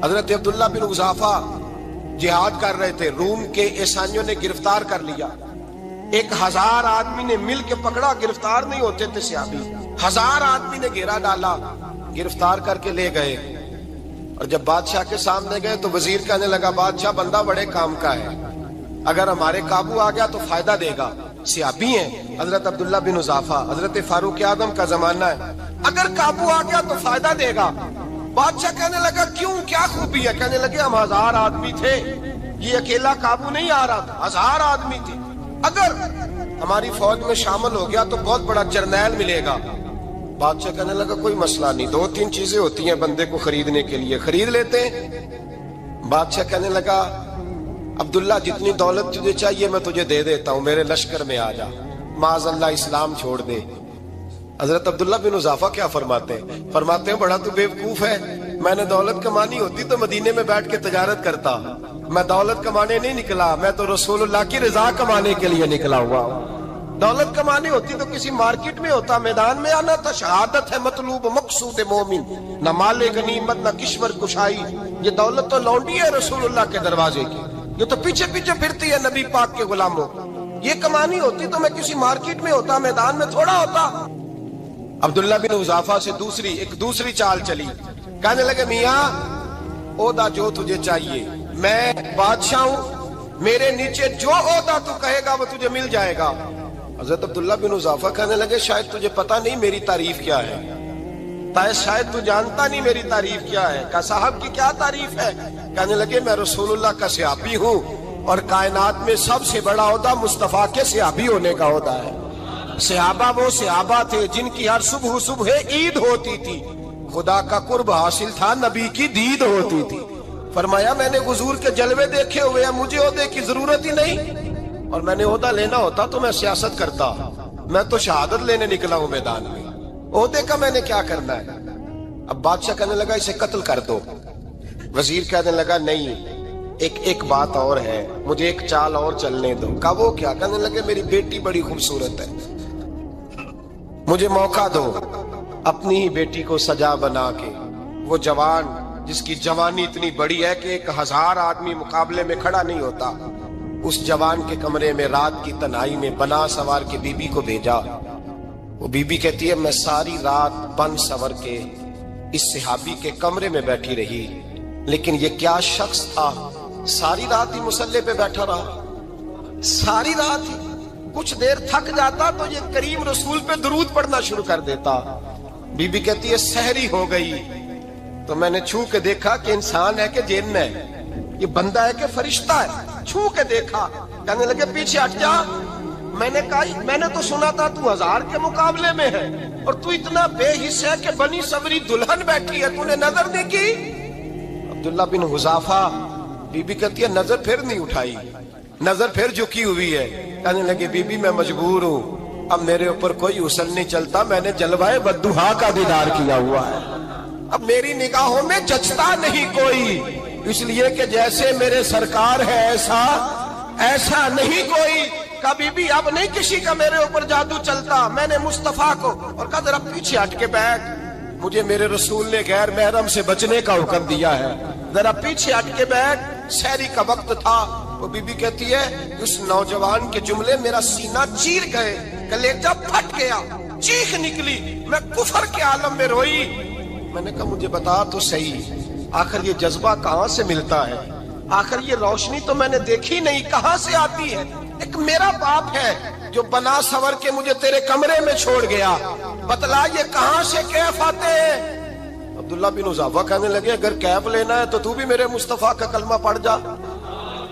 حضرت عبداللہ بن حذافہ جہاد کر رہے تھے، روم کے عیسائیوں نے گرفتار کر لیا، 1000 آدمی نے مل کے پکڑا، گرفتار نہیں ہوتے تھے صحابی، 1000 آدمی نے گھیرا ڈالا، گرفتار کر کے لے گئے، اور جب بادشاہ کے سامنے گئے تو وزیر کہنے لگا بادشاہ بندہ بڑے کام کا ہے، اگر ہمارے قابو آ گیا تو فائدہ دے گا، صحابی ہیں حضرت عبداللہ بن حذافہ، حضرت فاروق اعظم کا زمانہ ہے، اگر قابو آ گیا تو فائدہ دے گا۔ بادشاہ کہنے لگا کیوں، کیا خوبی ہے؟ کہنے لگے ہم 1000 آدمی تھے، یہ اکیلا قابو نہیں آ رہا تھا، 1000 آدمی تھے، اگر ہماری فوج میں شامل ہو گیا تو بہت بڑا جرنیل ملے گا۔ بادشاہ کہنے لگا کوئی مسئلہ نہیں، 2-3 چیزیں ہوتی ہیں بندے کو خریدنے کے لیے، خرید لیتے ہیں۔ بادشاہ کہنے لگا عبداللہ جتنی دولت تجھے چاہیے میں تجھے دے دیتا ہوں، میرے لشکر میں آ جا، معاذ اللہ اسلام چھوڑ دے۔ حضرت عبداللہ بن حذافہ کیا فرماتے ہیں؟ فرماتے ہیں بڑا تو بیوقوف ہے، میں نے دولت کمانی ہوتی تو مدینے میں بیٹھ کے تجارت کرتا، میں دولت کمانے نہیں نکلا، میں تو رسول اللہ کی رضا کمانے کے لیے نکلا ہوا ہوں۔ دولت کمانی ہوتی تو کسی مارکیٹ میں ہوتا، میدان میں آنا تھا، شہادت ہے مطلوب مقصود مومن، نہ مال غنیمت نہ کشور کشائی، یہ دولت تو لونڈی ہے رسول اللہ کے دروازے کی، یہ تو پیچھے پیچھے پھرتی ہے نبی پاک کے غلاموں، یہ کمانی ہوتی تو میں کسی مارکیٹ میں ہوتا، میدان میں تھوڑا ہوتا۔ عبداللہ بن حذافہ سے دوسری چال چلی، کہنے لگے میاں عہدہ جو تجھے چاہیے، میں بادشاہ ہوں، میرے نیچے جو عہدہ تو کہے گا وہ تجھے مل جائے گا۔ حضرت عبداللہ بن حذافہ کہنے لگے شاید تجھے پتہ نہیں میری تعریف کیا ہے، شاید تو جانتا نہیں میری تعریف کیا ہے۔ کہا صاحب کی کیا تعریف ہے؟ کہنے لگے میں رسول اللہ کا صحابی ہوں، اور کائنات میں سب سے بڑا عہدہ مصطفیٰ کے صحابی ہونے کا عہدہ ہے۔ صحابہ وہ صحابہ تھے جن کی ہر صبح عید ہوتی تھی، خدا کا قرب حاصل تھا، نبی کی دید ہوتی تھی۔ فرمایا میں نے حضور کے جلوے دیکھے ہوئے ہیں، مجھے عہدے کی ضرورت ہی نہیں، اور میں نے عہدہ لینا ہوتا تو میں سیاست کرتا، میں تو شہادت لینے نکلا ہوں میدان میں، عہدے کا میں نے کیا کرنا ہے؟ اب بادشاہ کہنے لگا اسے قتل کر دو۔ وزیر کہنے لگا نہیں، ایک بات اور ہے، مجھے ایک چال اور چلنے دو۔ کہا وہ کیا؟ کہنے لگے میری بیٹی بڑی خوبصورت ہے، مجھے موقع دو اپنی ہی بیٹی کو سجا بنا کے، وہ جوان جس کی جوانی اتنی بڑی ہے کہ 1000 آدمی مقابلے میں کھڑا نہیں ہوتا، اس جوان کے کمرے میں رات کی تنہائی میں بنا سوار کے بی بی کو بھیجا۔ وہ بی بی کہتی ہے میں ساری رات بن سور کے اس صحابی کے کمرے میں بیٹھی رہی، لیکن یہ کیا شخص تھا، ساری رات ہی مسلح پہ بیٹھا رہا، ساری رات ہی، کچھ دیر تھک جاتا تو یہ کریم رسول پہ درود پڑھنا شروع کر دیتا۔ بی بی کہتی ہے سحری ہو گئی تو میں نے چھو کے دیکھا کہ انسان ہے کہ جن ہے، یہ بندہ ہے کہ فرشتہ ہے، چھو کے دیکھا۔ کہنے لگے پیچھے ہٹ جا۔ میں نے کہا میں نے تو سنا تھا تو 1000 کے مقابلے میں ہے، اور تو اتنا بے حس ہے کہ بنی صبری دلہن بیٹھی ہے، تو نے نظر نہیں کی؟ عبداللہ بن حذافہ، بی بی کہتی ہے نظر پھر نہیں اٹھائی، نظر پھر جھکی ہوئی ہے۔ کہنے لگے بی بی میں مجبور ہوں، اب میرے اوپر کوئی حسن نہیں چلتا، میں نے جلوائے بدوہا کا دیدار کیا ہوا ہے، اب میری نگاہوں میں جچتا نہیں کوئی، اس لیے کہ جیسے میرے سرکار ہے ایسا نہیں کوئی۔ کبھی بھی اب نہیں کسی کا میرے اوپر جادو چلتا، میں نے مصطفیٰ کو، اور کہا ذرا پیچھے ہٹ کے بیٹھ، مجھے میرے رسول نے غیر محرم سے بچنے کا حکم دیا ہے، ذرا پیچھے ہٹ کے بیٹھ۔ سحری کا وقت تھا، وہ بی بی کہتی ہے اس نوجوان کے جملے میرا سینہ چیر گئے، کلیجہ پھٹ گیا، چیخ نکلی، میں کفر کے عالم میں روئی۔ میں نے کہا مجھے بتا تو صحیح، آخر یہ جذبہ کہاں سے ملتا ہے، آخر یہ روشنی تو میں نے دیکھی نہیں، کہاں سے آتی ہے؟ ایک میرا باپ ہے جو بنا سور کے مجھے تیرے کمرے میں چھوڑ گیا، بتلا یہ کہاں سے کیف آتے ہیں؟ عبداللہ بن حذافہ کہنے لگے اگر کیف لینا ہے تو بھی میرے مصطفیٰ کا کلمہ پڑھ جا،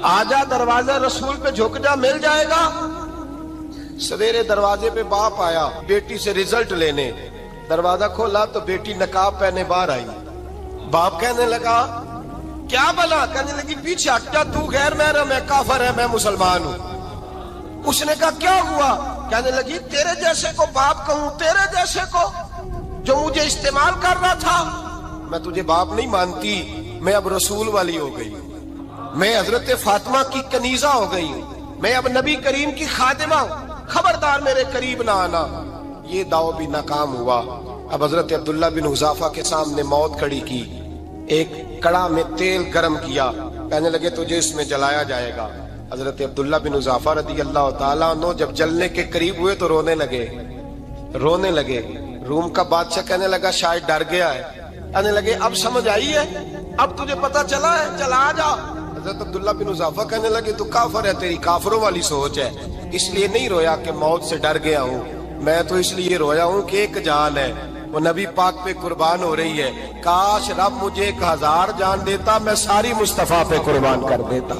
آجا دروازے رسول پہ جھک جا، مل جائے گا۔ سویرے دروازے پہ باپ آیا بیٹی سے رزلٹ لینے، دروازہ کھولا تو بیٹی نقاب پہنے باہر آئی۔ باپ کہنے لگا کیا بلا؟ کہنے لگی پیچھے ہٹ جا، تو غیر محرم ہے، کافر ہے، میں مسلمان ہوں۔ اس نے کہا کیا ہوا؟ کہنے لگی تیرے جیسے کو باپ کہوں، تیرے جیسے کو جو مجھے استعمال کر رہا تھا، میں تجھے باپ نہیں مانتی، میں اب رسول والی ہو گئی، میں حضرت فاطمہ کی کنیزہ ہو گئی، میں اب نبی کریم کی خادمہ ہوں، خبردار میرے قریب نہ آنا۔ یہ دعو بھی ناکام ہوا۔ اب حضرت عبداللہ بن حذافہ کے سامنے موت کھڑی کی، ایک کڑا میں تیل گرم کیا، کہنے لگے تجھے اس میں جلایا جائے گا۔ حضرت عبداللہ بن حذافہ رضی اللہ تعالیٰ عنہ جب جلنے کے قریب ہوئے تو رونے لگے۔ روم کا بادشاہ کہنے لگا شاید ڈر گیا ہے، کہنے لگے اب سمجھ آئی ہے، اب تجھے پتا چلا ہے، چلا آ جا۔ حضرت عبداللہ بن حذافہ کہنے لگے تو کافر ہے، تیری کافروں والی سوچ ہے، اس لیے نہیں رویا کہ موت سے ڈر گیا ہوں، میں تو اس لیے رویا ہوں کہ ایک جان ہے، وہ نبی پاک پہ قربان ہو رہی ہے، کاش رب مجھے 1000 جان دیتا، میں ساری مصطفیٰ پہ قربان کر دیتا۔